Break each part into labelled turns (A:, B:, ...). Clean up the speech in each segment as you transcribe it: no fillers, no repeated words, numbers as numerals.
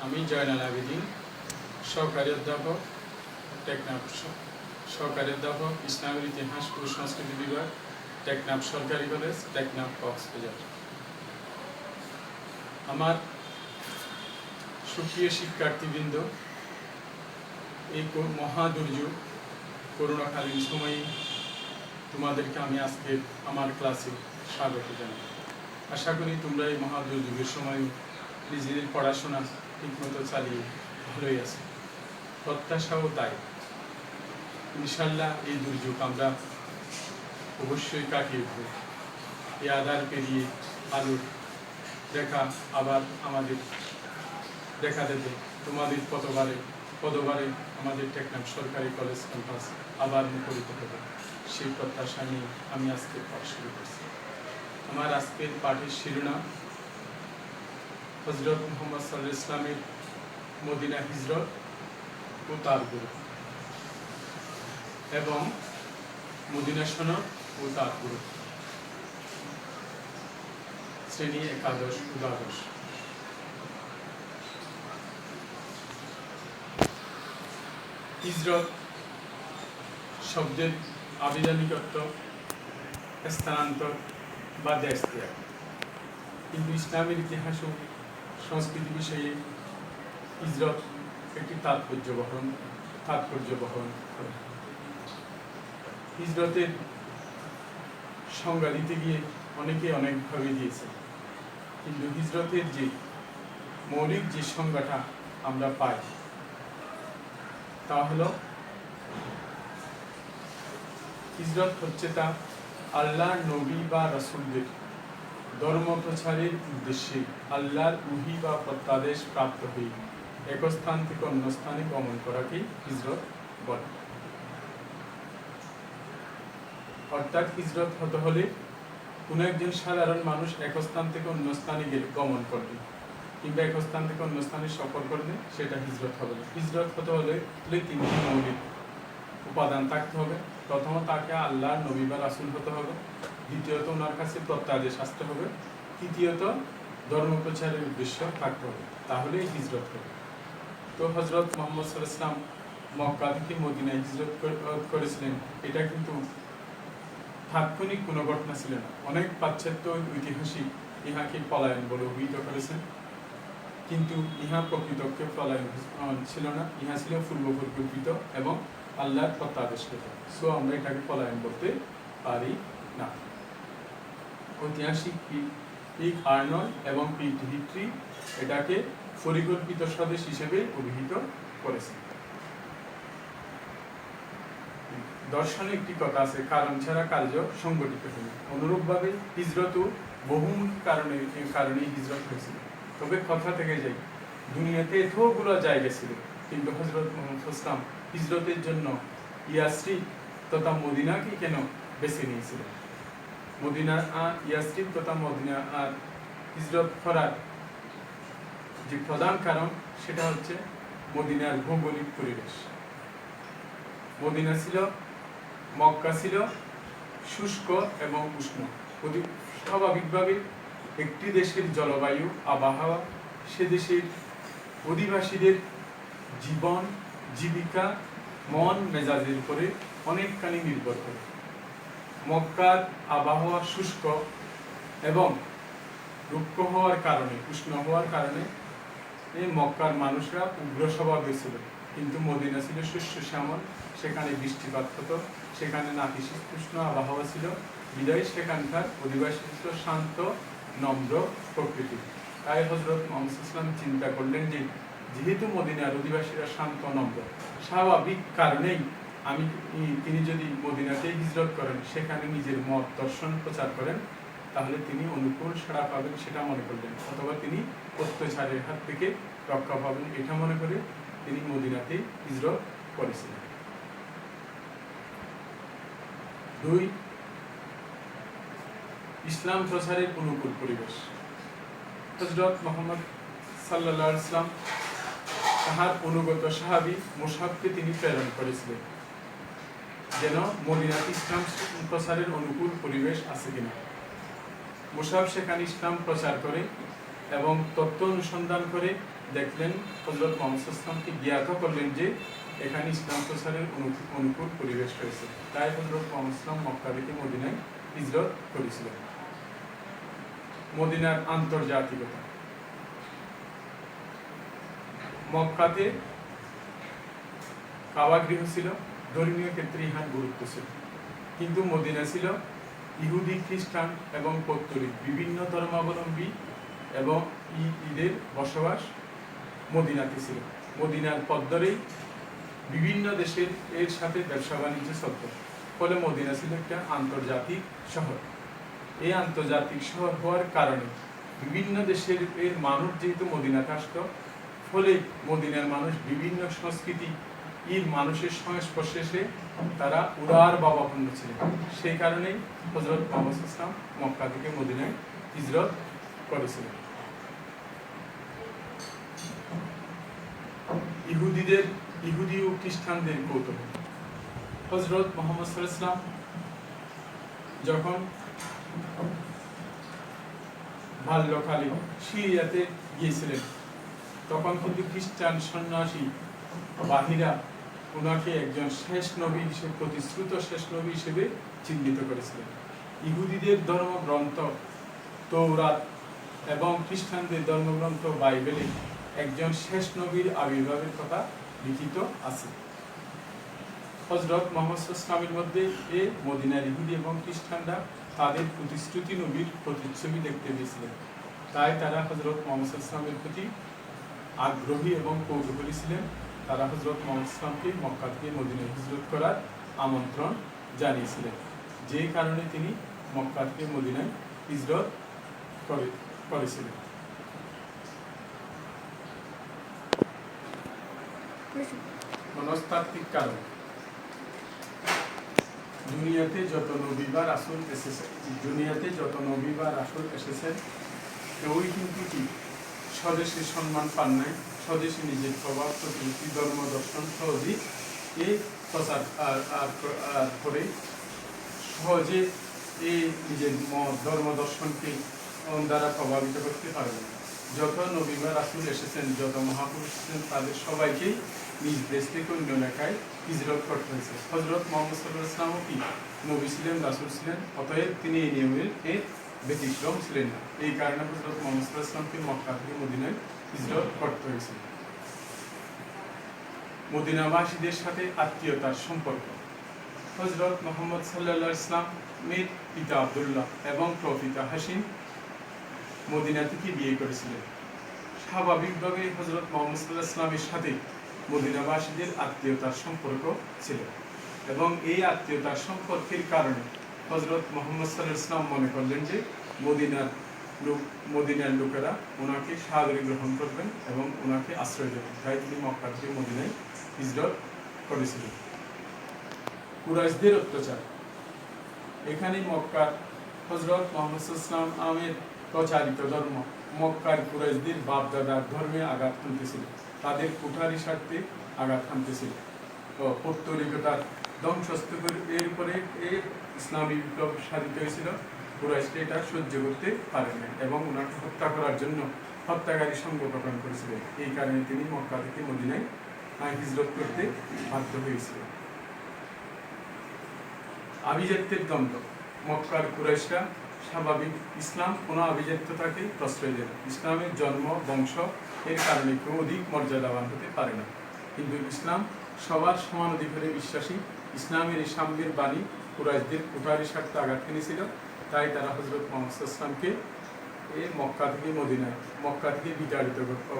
A: আমি জয়নাল আবেদীন, সহকারী অধ্যাপক, টেকনাফ সহকারী অধ্যাপক, ইসলামের ইতিহাস ও সংস্কৃতি বিভাগ, টেকনাফ সরকারি কলেজ, টেকনাফ কক্সবাজার। আমার সুপ্রিয় শিক্ষার্থীবৃন্দ, এই মহা দুর্যোগ করোনাকালীন সময়ে তোমাদেরকে আমি আজকে আমার ক্লাসে স্বাগত জানাই। আশা করি তোমরা এই মহা দুর্যোগের সময় নিজেদের পড়াশোনা ঠিকমতো চালিয়ে ভালোই আছে, প্রত্যাশাও তাই। ইনশাল্লাহ এই দুর্যোগ আমরা অবশ্যই কাটিয়ে উঠব। এই আধার পেরিয়ে আলোর দেখা আবার আমাদের দেখা দেবে। তোমাদের পদবারে আমাদের টেকনাফ সরকারি কলেজ ক্যাম্পাস আবার মুখরিত হবে, সেই প্রত্যাশা নিয়ে আমি আজকে পাঠ শুরু করছি। আমার আজকের পাঠের শিরোনাম হযরত মুহাম্মদ সাল্লাল্লাহু আলাইহি ওয়াসাল্লামের মদিনা হিজরত ও তার গুরু, এবং মদিনা সনদ ও তার গুরু। শ্রেণী একাদশ দ্বাদশ। হিজরত শব্দের আবিধানিক অর্থ স্থানান্তর বা দেশ ত্যাগ, কিন্তু ইসলামের ইতিহাস ও সংস্কৃতি বিষয়ে হিজরত একটি তাৎপর্য বহন করে। হিজরতের সংজ্ঞা দিতে গিয়ে অনেকে অনেকভাবে দিয়েছে, কিন্তু হিজরতের যে মৌলিক যে সংজ্ঞাটা আমরা পাই তা হলো, হিজরত হচ্ছে তা আল্লাহর নবী বা রাসূলদের ধর্ম প্রচারের উদ্দেশ্যে আল্লাহর ওহী বা প্রত্যাদেশ প্রাপ্ত হয়ে এক স্থান থেকে অন্য স্থানে গমন করাকেই হিজরত বলে। অর্থাৎ হিজরত হতে হলে কোনো একজন সাধারণ মানুষ এক স্থান থেকে অন্য স্থানে গমন করবে কিংবা এক স্থান থেকে অন্য স্থানে সফর করবে, সেটা হিজরত হবে। হিজরত হতে হলে তিনটি মৌলিক উপাদান থাকতে হবে। প্রথমত তাকে আল্লাহর নবী বা রাসূল হতে হবে, দ্বিতীয়ত ওনার কাছে প্রত্যাদেশ আসতে হবে, তৃতীয়ত ধর্ম প্রচারের উদ্দেশ্য থাকতে হবে, তাহলেই হিজরত হবে। তো হযরত মুহাম্মদ সাল্লাল্লাহু আলাইহি ওয়াসাল্লাম মক্কা থেকে মদিনায় হিজরত করেছিলেন, এটা কিন্তু তাৎক্ষণিক কোনো ঘটনা ছিল না। অনেক পাশ্চাত্য ঐতিহাসিক ইহাকে পলায়ন বলে অভিহিত করেছেন, কিন্তু ইহা প্রকৃতপক্ষে পলায়ন ছিল না, ইহা ছিল পূর্ব পরিকল্পিত এবং আল্লাহর প্রত্যাদেশকৃত। সো আমরা এটাকে পলায়ন করতে পারি না। ঐতিহাসিক পিক আর্নল্ড এবং পিট হিট্রি এটাকে পরিকল্পিত স্বদেশ হিসেবে অভিহিত করেছে। দর্শনে একটি কথা আছে, কারণ ছাড়া কার্য সংগঠিত হয়। অনুরূপভাবে হিজরতও বহুমুখী কারণে হিজরত হয়েছিল। তবে কথা থেকে যাই, দুনিয়াতে এতগুলো জায়গা ছিল, কিন্তু হযরত মুহাম্মদ সাল্লাল্লাহু আলাইহি ওয়াসাল্লাম হিজরতের জন্য ইয়াসরিব তথা মদিনাকে কেন বেছে নিয়েছিলেন? ইয়াসরিব তথা মদিনা আর হিজরত করার যে প্রধান কারণ, সেটা হচ্ছে মদিনার ভৌগোলিক পরিবেশ। মদিনা ছিল, মক্কা ছিল শুষ্ক এবং উষ্ণ। স্বাভাবিকভাবে একটি দেশের জলবায়ু, আবহাওয়া সে দেশের অধিবাসীদের জীবন, জীবিকা, মন মেজাজের উপরে অনেকখানি নির্ভর করে। মক্কার আবহাওয়া শুষ্ক এবং রুক্ষ হওয়ার কারণে, উষ্ণ হওয়ার কারণে এই মক্কার মানুষরা উগ্র স্বভাবের ছিল, কিন্তু মদিনা ছিল শস্য শ্যামল, সেখানে বৃষ্টিপাত হতো, সেখানে নাতিশীতোষ্ণ আবহাওয়া ছিল, বিদায় সেখানকার অধিবাসী ছিল শান্ত নম্র প্রকৃতি। তাই হযরত মুহাম্মদ সাল্লাল্লাহু আলাইহি ওয়াসাল্লাম চিন্তা করলেন যে যেহেতু মদিনার অধিবাসীরা শান্ত নম্র, স্বাভাবিক কারণেই তিনি যদি মদিনাতে হিজরত করেন, সেখানে নিজের মত দর্শন প্রচার করেন, তাহলে তিনি অনুকূল সাড়া পাবেন সেটা মনে করলেন, অথবা তিনি অত্যাচারের হাত থেকে রক্ষা পাবেন এটা মনে করে তিনি মদিনাতে হিজরত করেছিলেন। 2. ইসলাম প্রচারের অনুকূল পরিবেশ। হযরত মুহাম্মদ সাল্লাল্লাহু আলাইহি ওয়াসাল্লাম তাহার অনুগত সাহাবী মুসআবকে তিনি প্রেরণ করেছিলেন, যেন মদিনাতে ইসলাম প্রচারের অনুকূল পরিবেশ আছে কিনা। মুসআব সেখানে ইসলাম প্রচার করে এবং তথ্য অনুসন্ধান করে দেখলেন, হযরত মুহাম্মদ সাল্লাল্লাহু আলাইহি ওয়াসাল্লামকে জ্ঞাত করলেন যে এখানে ইসলাম প্রচারের অনুকূল পরিবেশ রয়েছে। তাই হযরত মুহাম্মদ সাল্লাল্লাহু আলাইহি ওয়াসাল্লাম মক্কা থেকে মদিনায় হিজরত করেছিলেন। মদিনার আন্তর্জাতিকতা। মক্কাতে কাবা গৃহ ছিল, ধর্মীয় ক্ষেত্রে ইহার গুরুত্ব ছিল, কিন্তু মদিনা ছিল ইহুদি, খ্রিস্টান এবং পৌত্তলিক বিভিন্ন ধর্মাবলম্বী এবং ঈদের বসবাস মদিনাতে ছিল। মদিনার পদ্মরেই বিভিন্ন দেশের এর সাথে ব্যবসা বাণিজ্য চলত, ফলে মদিনা ছিল একটা আন্তর্জাতিক শহর। এই আন্তর্জাতিক শহর হওয়ার কারণে বিভিন্ন দেশের এর মানুষ যেহেতু মদিনাতে আসত, ফলে মদিনার মানুষ বিভিন্ন সংস্কৃতি মানুষের সংস্পর্শে এসে তারা উদার ভাবাপন্ন ছিলেন। সেই কারণেই হযরত মুহাম্মদ সাল্লাল্লাহু আলাইহি ওয়াসাল্লাম মক্কা থেকে মদিনায় হিজরত করেছিলেন। ইহুদি ও খ্রিস্টানদের কৌতূহল। হযরত মুহাম্মদ সাল্লাল্লাহু আলাইহি ওয়াসাল্লাম যখন বাল্যকালে সিরিয়াতে গিয়েছিলেন, তখন কিন্তু খ্রিস্টান সন্ন্যাসী বাহিরা ওনাকে একজন শেষ নবী হিসেবে, প্রতিশ্রুত শেষ নবী হিসেবে চিহ্নিত করেছিলেন। ইহুদিদের ধর্মগ্রন্থ তৌরাত এবং খ্রিস্টানদের ধর্মগ্রন্থ বাইবেলে একজন শেষ নবীর আবির্ভাবের কথা লিখিত আছে। হযরত মুহাম্মদ সাল্লাল্লাহু আলাইহি ওয়াসাল্লামের মধ্যে এই মদিনার ইহুদি এবং খ্রিস্টানরা তাদের প্রতিশ্রুতি নবীর প্রতিচ্ছবি দেখতে পেয়েছিলেন। তাই তারা হযরত মুহাম্মদ সাল্লাল্লাহু আলাইহি ওয়াসাল্লামের প্রতি আগ্রহী এবং কৌতূহলী ছিলেন। তারা হযরত মুহাম্মদ সাল্লাল্লাহু আলাইহি ওয়াসাল্লামকে মক্কা থেকে মদিনায় হিজরত করার আমন্ত্রণ জানিয়েছিলেন, যে কারণে তিনি মক্কা থেকে মদিনায় হিজরত করেছিলেন। মনস্তাত্ত্বিক কারণ। দুনিয়াতে যত নবী বা রাসূল এসেছেন, কেউই কিন্তু কি স্বদেশে সম্মান পান নাই। স্বদেশে নিজের প্রভাব, প্রতিপত্তি, ধর্ম, দর্শন সহজেই এই প্রচার করে সহজে এই নিজের মত, ধর্ম, দর্শনকে দ্বারা প্রভাবিত করতে পারবেন। যত নবী বা রাসূল এসেছেন, যত মহাপুরুষ এসেছেন, তাদের সবাইকেই নিজ দেশ থেকে অন্য এলাকায় হিজরত করতে হয়েছে। হযরত মুহাম্মদ সাল্লাল্লাহু আলাইহি ওয়াসাল্লাম কি নবী ছিলেন, রাসূল ছিলেন, অতএব তিনি এই নিয়মের ব্যতিক্রম ছিলেন না। এই কারণে হযরত মুহাম্মদ সাল্লাল্লাহু আলাইহি ওয়াসাল্লামকে মক্কা থেকে মদিনায় হিজরত করতে হয়েছিল। মদিনাবাসীদের সাথে আত্মীয়তার সম্পর্ক। হযরত মুহাম্মদ সাল্লাল্লাহু আলাইহি ওয়াসাল্লামের পিতা আব্দুল্লাহ এবং প্রপিতা হাশিম মদিনা থেকে বিয়ে করেছিলেন। স্বাভাবিকভাবে হযরত মুহাম্মদ সাল্লাল্লাহু আলাইহি ওয়াসাল্লামের সাথে মদিনাবাসীদের আত্মীয়তার সম্পর্ক ছিল, এবং এই আত্মীয়তার সম্পর্কের কারণে হযরত মুহাম্মদ সাল্লাল্লাহু আলাইহি ওয়াসাল্লাম মনে করলেন যে মদিনার লোকেরা ওনাকে সাদরে গ্রহণ করবেন এবং ওনাকে আশ্রয় দেবেন। তাই তিনি মক্কা থেকে মদিনায় হিজরত করেছিলেন। কুরাইশদের অত্যাচার। এখানে মক্কার হযরত মুহাম্মদ সাল্লাল্লাহু আলাইহি ওয়াসাল্লামের প্রচারিত ধর্ম মক্কার কুরাইশদের বাপ-দাদার ধর্মে আঘাত হানতেছিল, তাদের কুঠারি স্বার্থে আঘাত হানতেছিল। পৌত্তলিকতার ধ্বংসস্তূপের উপরে ইসলামী বিপ্লব সাধিত হয়েছিল। কুরাইশরা এটা সহ্য করতে পারেন না এবং ওনাকে হত্যা করার জন্য হত্যাকারী সংঘ গঠন করেছিলেন। এই কারণে তিনি মক্কা থেকে মদিনায় হিজরত করতে বাধ্য হয়েছিলেন। আভিজাত্যের দ্বন্দ্ব। মক্কার কুরাইশরা স্বাভাবিক ইসলাম কোনো আভিজাত্যতাকে প্রশ্রয় দেয়। ইসলামের জন্ম, বংশ এর কারণে কেউ অধিক মর্যাদাবান হতে পারে না, কিন্তু ইসলাম সবার সমান অধিকারে বিশ্বাসী। ইসলামের এই সাম্যের বাণী কুরাইশদের কুঠারি স্বার্থে আঘাত এনেছিল। তাই তারা হযরত মুহাম্মদ সাল্লাল্লাহু আলাইহি ওয়াসাল্লামকে মক্কা থেকে বিতাড়িত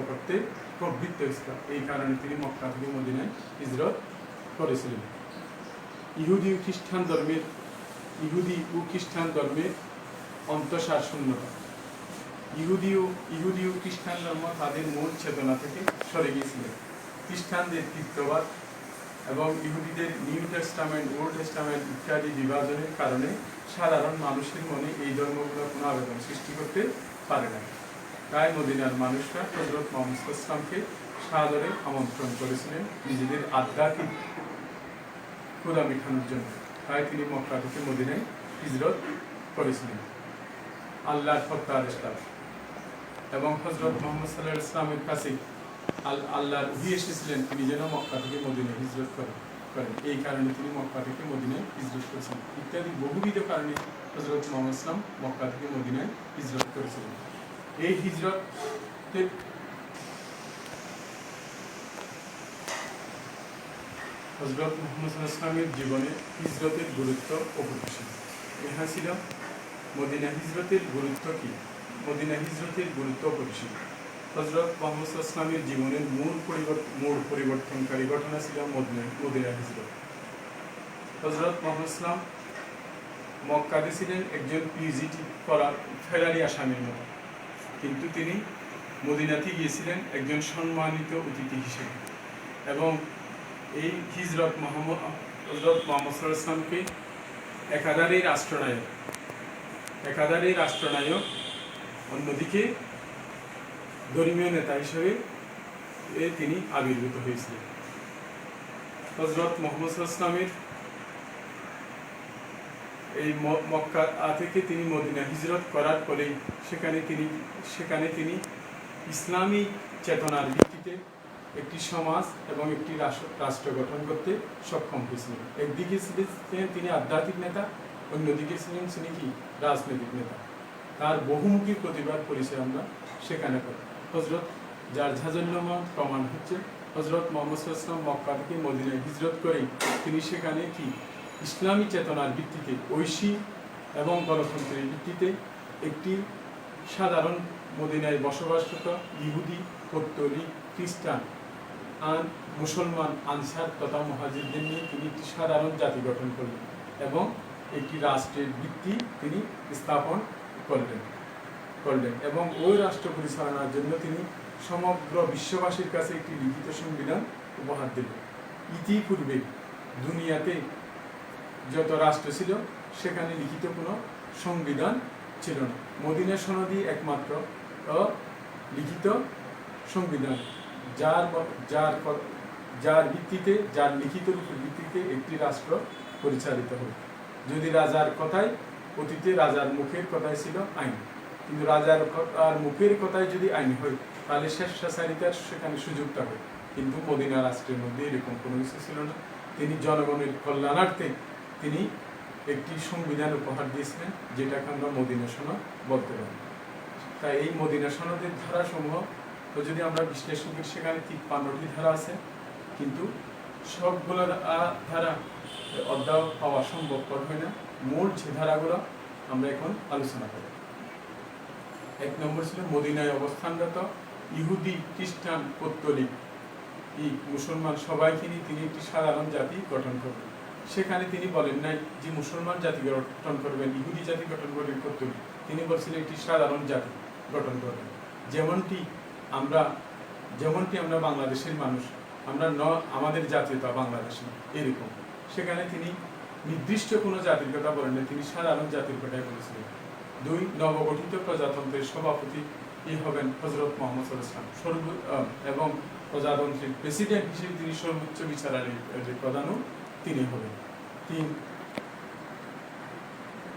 A: করতে প্রবৃত্ত হয়েছিল। এই কারণে তিনি মক্কা থেকে মদিনায় হিজরত করেছিলেন। ইহুদি ও খ্রিস্টান ধর্মের অন্তঃসার শূন্যতা। ইহুদি ও খ্রিস্টান ধর্ম তাদের মূল চেতনা থেকে সরে গিয়েছিলেন। খ্রিস্টানদের তৃতীয়বাদ এবং ইহুদিদের নিউ টেস্টামেন্ট, ওল্ড টেস্টামেন্ট ইত্যাদি বিভাজনের কারণে সাধারণ মানুষের মনে এই ধর্মগুলো কোনো আবেদন সৃষ্টি করতে পারে না। তাই মদিনার মানুষরা হযরত মুহাম্মদ সাল্লাল্লাহু আলাইহি ওয়াসাল্লামকে সাদরে আমন্ত্রণ করেছিলেন নিজেদের আধ্যাত্মিক ক্ষুধা মেটানোর জন্য। তাই তিনি মক্কা থেকে মদিনায় হিজরত করেছিলেন। আল্লাহর প্রত্যাদেশ লাভ এবং হযরত মুহাম্মদ সাল্লাল্লাহু আলাইহি ওয়াসাল্লামের কাছে আল্লাহর ওহী এসেছিলেন তিনি যেন মক্কা থেকে মদিনায় হিজরত করেন, এই কারণে তিনি মক্কা থেকে মদিনায় হিজরত করেছেন ইত্যাদি বহুবিধ কারণে হযরত মুহাম্মদ সাল্লাল্লাহু আলাইহি ওয়াসাল্লাম মক্কা থেকে মদিনায় হিজরত করেছিলেন। এই হিজরতের হযরত মুহাম্মদ সাল্লাল্লাহু আলাইহি ওয়াসাল্লামের জীবনে হিজরতের গুরুত্ব অপরিসীম। ইহা ছিল মদিনা হিজরতের গুরুত্ব কি? মদিনা হিজরতের গুরুত্ব অপরিসীম। হযরত মুহাম্মদ সাল্লাল্লাহু আলাইহি ওয়াসাল্লামের জীবনের মূল পরিবর্তনকারী ঘটনা ছিল মদিনা হিজরত। হযরত মুহাম্মদ সাল্লাল্লাহু আলাইহি ওয়াসাল্লাম মক্কাতে ছিলেন একজন পিজিটি ফেরারি আসামির মতো, কিন্তু তিনি মদিনাতে গিয়েছিলেন একজন সম্মানিত অতিথি হিসেবে। এবং এই হিজরত হযরত মুহাম্মদ সাল্লাল্লাহু আলাইহি ওয়াসাল্লামকে একাধারে রাষ্ট্রনায়ক, অন্যদিকে ধর্মীয় নেতা হিসেবে তিনি আবির্ভূত হয়েছিলেন। হযরত মুহাম্মদ সাল্লাল্লাহু আলাইহি ওয়াসাল্লামের এই মক্কা থেকে তিনি মদিনা হিজরত করার পরেই সেখানে তিনি ইসলামী চেতনার ভিত্তিতে একটি সমাজ এবং একটি রাষ্ট্র গঠন করতে সক্ষম হয়েছিলেন। একদিকে ছিলেন তিনি আধ্যাত্মিক নেতা, অন্যদিকে ছিলেন তিনি কি রাজনৈতিক নেতা। তার বহুমুখী প্রতিভার পরিচয় আমরা সেখানে পাই। যার ঝাঁঝল্যমান প্রমাণ হচ্ছে হযরত মুহাম্মদ সাল্লাল্লাহু আলাইহি ওয়াসাল্লাম মক্কা থেকে মদিনায় হিজরত করেই তিনি সেখানে কি ইসলামী চেতনার ভিত্তিতে, ঐশী এবং গণতন্ত্রের ভিত্তিতে একটি সাধারণ মদিনায় বসবাসরত ইহুদি, পৌত্তলিক, খ্রিস্টান, মুসলমান, আনসার তথা মুহাজিরদের নিয়ে তিনি একটি সাধারণ জাতি গঠন করলেন এবং একটি রাষ্ট্রের ভিত্তি তিনি স্থাপন করলেন এবং ওই রাষ্ট্র পরিচালনার জন্য তিনি সমগ্র বিশ্ববাসীর কাছে একটি লিখিত সংবিধান উপহার দিলেন। ইতিপূর্বে দুনিয়াতে যত রাষ্ট্র ছিল সেখানে লিখিত কোনো সংবিধান ছিল না। মদিনা সনদই একমাত্র লিখিত সংবিধান, যার লিখিত রূপের ভিত্তিতে একটি রাষ্ট্র পরিচালিত হয়। যদি অতীতে রাজার মুখের কথাই ছিল আইন, কিন্তু রাজার মুখের কথাই যদি আইন হয় তাহলে স্বেচ্ছাচারিতার সেখানে সুযোগ থাকে। কিন্তু মদিনা রাষ্ট্রের মধ্যে এরকম কোনো কিছু ছিল না। তিনি জনগণের কল্যাণার্থে তিনি একটি সংবিধান উপহার দিয়েছিলেন, যেটাকে আমরা মদিনা সনদ বলতে পারি। তাই এই মদিনা সনদের ধারাসমূহ যদি আমরা বিশ্লেষণ করি, সেখানে 53টি ধারা আছে, কিন্তু সবগুলো ধারা অধ্যায় পাওয়া সম্ভবপর হয় না। মূল যে ধারাগুলো আমরা এখন আলোচনা করি। 1 নম্বর ছিল মদিনায় অবস্থানরত ইহুদি, খ্রিস্টান, পৌত্তলিক, মুসলমান সবাইকে নিয়ে তিনি একটি সাধারণ জাতি গঠন করবেন। সেখানে তিনি বলেন নাই যে মুসলমান জাতি গঠন করবেন, ইহুদি জাতি গঠন করবেন, পৌত্তলিক। তিনি বলছিলেন একটি সাধারণ জাতি গঠন করবেন। যেমনটি আমরা বাংলাদেশের মানুষ, আমরা আমাদের জাতীয়তা বাংলাদেশী এরকম। সেখানে তিনি নির্দিষ্ট কোনো জাতির কথা বলেন না, তিনি সাধারণ জাতির কথাই বলেছিলেন। 2, নবগঠিত প্রজাতন্ত্রের সভাপতি হবেন হযরত মুহাম্মদ সাল্লাল্লাহু আলাইহি ওয়াসাল্লাম এবং প্রজাতন্ত্রের প্রেসিডেন্ট হিসেবে তিনি সর্বোচ্চ বিচারালয়ের প্রধানও তিনি হবেন। 3,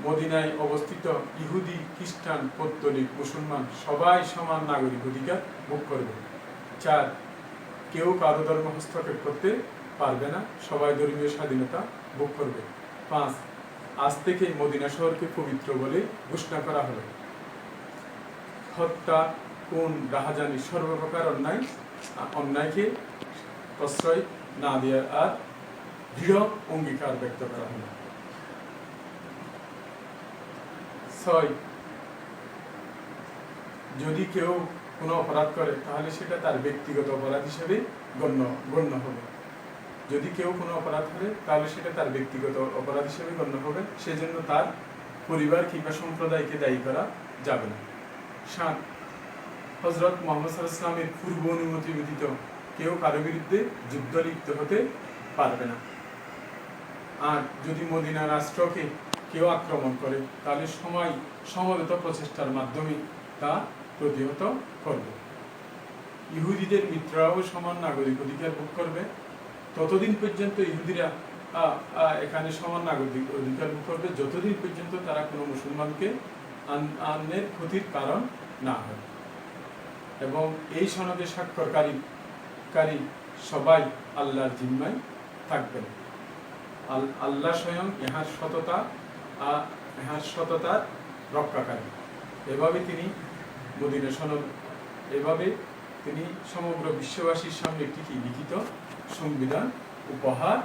A: মদিনায় অবস্থিত ইহুদি, খ্রিস্টান, পৌত্তলিক, মুসলমান সবাই সমান নাগরিক অধিকার ভোগ করবে। 4, কেউ কারো ধর্ম হস্তক্ষেপ করতে পারবে না, সবাই ধর্মীয় স্বাধীনতা ভোগ করবে। 5, আজ থেকে মদিনা শহরকে পবিত্র বলে ঘোষণা করা হলো। হত্যা, খুন, রাহাজানি, সর্বপ্রকার অন্যায়কে প্রশ্রয় না দেওয়ার আর দৃঢ় অঙ্গীকার ব্যক্ত করা হলো। 6, যদি কেউ কোনো অপরাধ করে তাহলে সেটা তার ব্যক্তিগত অপরাধ হিসেবে গণ্য হবে। যদি কেউ কোনো অপরাধ করে তাহলে সেটা তার ব্যক্তিগত অপরাধ হিসেবে গণ্য হবে, সেজন্য তার পরিবার কিংবা সম্প্রদায়কে দায়ী করা যাবে না। 7, হযরত মুহাম্মদ সাল্লাল্লাহু আলাইহি ওয়াসাল্লামের পূর্ব অনুমতি ব্যতীত কেউ কারো বিরুদ্ধে যুদ্ধ লিপ্ত হতে পারবে না। আর যদি মদিনা রাষ্ট্রকে কেউ আক্রমণ করে তাহলে সমবেত প্রচেষ্টার মাধ্যমে তা প্রতিহত করবে। ইহুদিদের মিত্ররাও সমান নাগরিক অধিকার ভোগ করবে। ততদিন পর্যন্ত ইহুদিরা এখানে সমান নাগরিক অধিকার ভোগ করবে যতদিন পর্যন্ত তারা কোনো মুসলমানকে অন্যের ক্ষতির কারণ না হয়। এবং এই সনদে স্বাক্ষরকারী বাস্তবায়নকারী সবাই আল্লাহর জিম্মায় থাকবেন। আল্লাহ স্বয়ং ইহার সততার রক্ষাকারী। এভাবে তিনি মদিনা সনদ, এভাবে তিনি সমগ্র বিশ্ববাসীর সামনে একটি লিখিত সংবিধান উপহার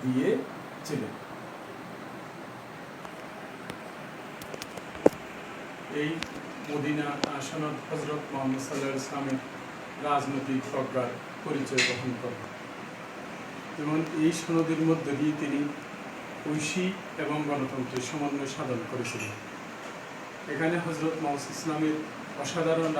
A: দিয়েছিলেন। এই মদিনা সনদ হযরত মুহাম্মদ সাল্লাল্লাহু আলাইহি ওয়াসাল্লামের রাজনৈতিক প্রজ্ঞার পরিচয় বহন করে। যেমন এই সনদের মধ্য দিয়ে তিনি ঐশী এবং গণতন্ত্রের সমন্বয় সাধন করেছিলেন। এখানে হযরত মুহাম্মদ ইসলামের অসাধারণ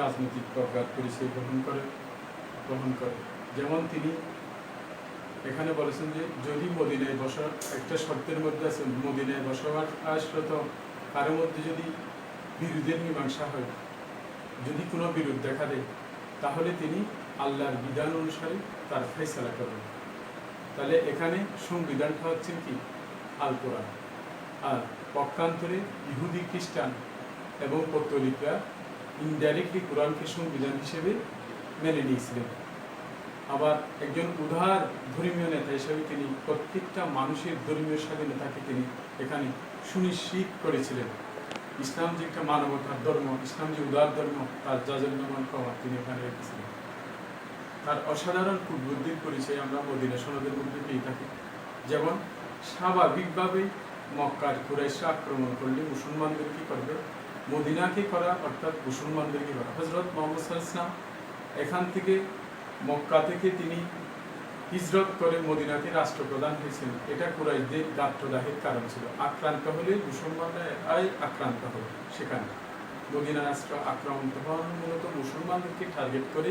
A: রাজনৈতিক প্রজ্ঞার পরিচয় গ্রহণ করে। যেমন তিনি এখানে বলেছেন যে যদি মদিনায় একটা শর্তের মধ্যে আছে, মদিনায় বসবাসরত কারো মধ্যে যদি বিরোধের মীমাংসা হয়, যদি কোনো বিরোধ দেখা দেয়, তাহলে তিনি আল্লাহর বিধান অনুসারে তার ফয়সালা করবেন। তাহলে এখানে সংবিধানটা হচ্ছে কি আল কোরআন। আর পক্ষান্তরে ইহুদি, খ্রিস্টান এবং পৌত্তলিকরা ইনডাইরেক্টলি কোরআনকে সংবিধান হিসেবে মেনে নিয়েছিলেন। আবার একজন উদার ধর্মীয় নেতা হিসেবে তিনি প্রত্যেকটা মানুষের ধর্মীয় স্বাধীনতাকে তিনি এখানে সুনিশ্চিত করেছিলেন। ইসলাম যে একটা মানবতার ধর্ম, ইসলাম যে উদার ধর্ম, তার জাজলনামান প্রমাণ তিনি এখানে রেখেছিলেন। তার অসাধারণ কূটবুদ্ধির পরিচয় আমরা মদিনা সনদের মধ্যে পেয়ে থাকি। যেমন স্বাভাবিকভাবে মক্কার কুরাইশরা আক্রমণ করলে মুসলমানদের কি করবে? মদিনাকে করা, অর্থাৎ মুসলমানদেরকে করা। হযরত মুহাম্মদ সাল্লাল্লাহু আলাইহি ওয়াসাল্লাম এখান থেকে মক্কা থেকে তিনি হিজরত করে মদিনাতে রাষ্ট্রপ্রধান হয়েছেন। এটা কুরাইশদের গাত্রদাহের কারণ ছিল। আক্রান্ত হলে মুসলমানরা আক্রান্ত হবে, সেখানে মদিনা রাষ্ট্র আক্রান্ত হওয়ার মূলত মুসলমানদেরকে টার্গেট করে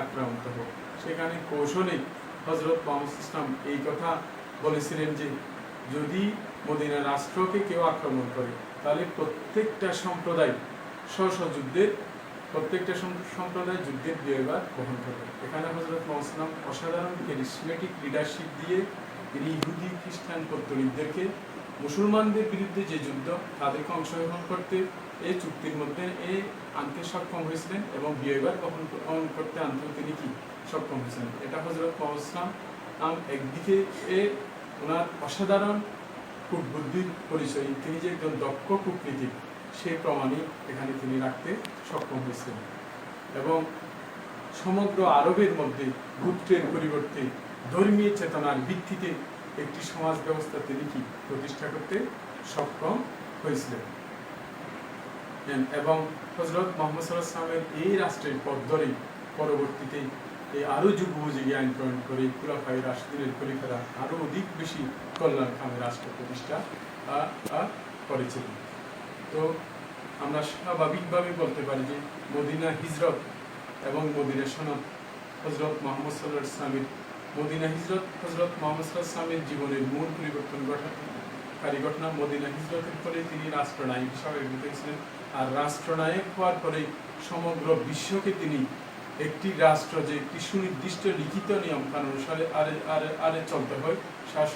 A: আক্রান্ত হোক। সেখানে কৌশলে হযরত মুহাম্মদ ইসলাম এই কথা বলেছিলেন যে যদি মদিনা রাষ্ট্রকে কেউ আক্রমণ করে, তাহলে প্রত্যেকটা সম্প্রদায় যুদ্ধের ব্যয়ভার বহন করবে। এখানে হযরত মুহাম্মদ ইসলাম অসাধারণ ক্যারিজমেটিক লিডারশিপ দিয়ে তিনি ইহুদি, খ্রিস্টান, পৌত্তলিকদেরকে মুসলমানদের বিরুদ্ধে যে যুদ্ধ, তাদেরকে অংশগ্রহণ করতে এই চুক্তির মধ্যে আনতে সক্ষম হয়েছিলেন এবং ব্যয়ভার বহন করতে আনতেও তিনি কি সক্ষম হয়েছিলেন। এটা হযরত মুহাম্মদ ইসলাম একদিকে ওনার অসাধারণ কূটবুদ্ধির পরিচয়, তিনি যে একজন দক্ষ কূটনীতিক, সেই প্রমাণই এখানে তিনি রাখতে সক্ষম হয়েছিলেন। এবং সমগ্র আরবের মধ্যে গোত্রের পরিবর্তে ধর্মীয় চেতনার ভিত্তিতে একটি সমাজ ব্যবস্থা তিনি কি প্রতিষ্ঠা করতে সক্ষম হয়েছিলেন। এবং হযরত মুহাম্মদ সাল্লাল্লাহু আলাইহি ওয়াসাল্লামের এই রাষ্ট্রের পথ ধরে পরবর্তীতে আরো যুগোপযোগী আইন প্রণয়ন করে খুলাফায়ে রাশিদুনের খলিফারা আরো অধিক বেশি কল্যাণকামী রাষ্ট্র প্রতিষ্ঠা করেছিলেন। তো আমরা স্বাভাবিকভাবে বলতে পারি যে মদিনা হিজরত এবং মদিনা সনদ হযরত মুহাম্মদ সাল্লাল্লাহু আলাইহি ওয়াসাল্লামের মদিনা হিজরত হযরত মুহাম্মদ সাল্লাল্লাহু আলাইহি ওয়াসাল্লামের জীবনের মূল পরিবর্তন ঘটনা। মদিনা হিজরতের ফলে তিনি রাষ্ট্রনায়ক হিসাবে হয়েছিলেন। আর রাষ্ট্রনায়ক হওয়ার পরে সমগ্র বিশ্বকে তিনি একটি রাষ্ট্র যে একটি সুনির্দিষ্ট লিখিত নিয়ম কানুন অনুসারে আরে চলতে হয়,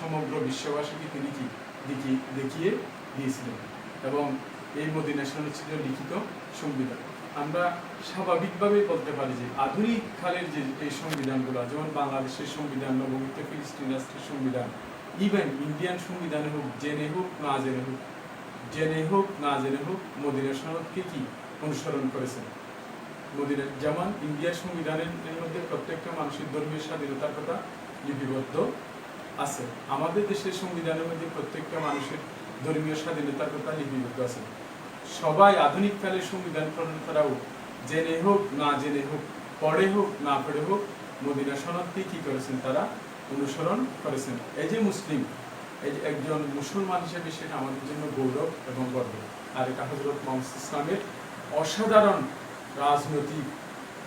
A: সমগ্র বিশ্ববাসীকে তিনি কি দেখিয়ে দিয়েছিলেন। এবং এই মদিনা সনদ ছিল লিখিত সংবিধান। আমরা স্বাভাবিকভাবে বলতে পারি যে আধুনিক কালের যে এই সংবিধানগুলো, যেমন বাংলাদেশের সংবিধান, নবগঠিত ফিলিস্তিন রাষ্ট্রের সংবিধান, ইভেন ইন্ডিয়ান সংবিধানে হোক, জেনে হোক না জেনে হোক মদিনা সনদকে কি অনুসরণ করেছেন। যেমন ইন্ডিয়ার সংবিধানের মধ্যে প্রত্যেকটা মানুষের ধর্মীয় স্বাধীনতার কথা লিপিবদ্ধ আছে। আমাদের দেশের সংবিধানের মধ্যে প্রত্যেকটা মানুষের ধর্মীয় স্বাধীনতার কথা লিপিবদ্ধ আছে। সবাই আধুনিক কালের সংবিধান প্রণেতারাও জেনে হোক না জেনে হোক, পড়ে হোক না পড়ে হোক, মদিনা সনদকে কি করেছেন? তারা অনুসরণ করেছেন। এই যে মুসলিম, এই যে একজন মুসলমান হিসেবে, সেটা আমাদের জন্য গৌরব এবং গর্ব। আর এটা হযরত মুহাম্মদ ইসলামের অসাধারণ রাজনৈতিক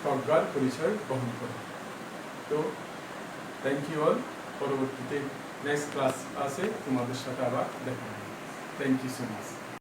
A: প্রজ্ঞার পরিচয় বহন করে। তো থ্যাংক ইউ অল। পরবর্তীতে নেক্সট ক্লাস আছে, তোমাদের সাথে আবার দেখা হবে। Thank you so much.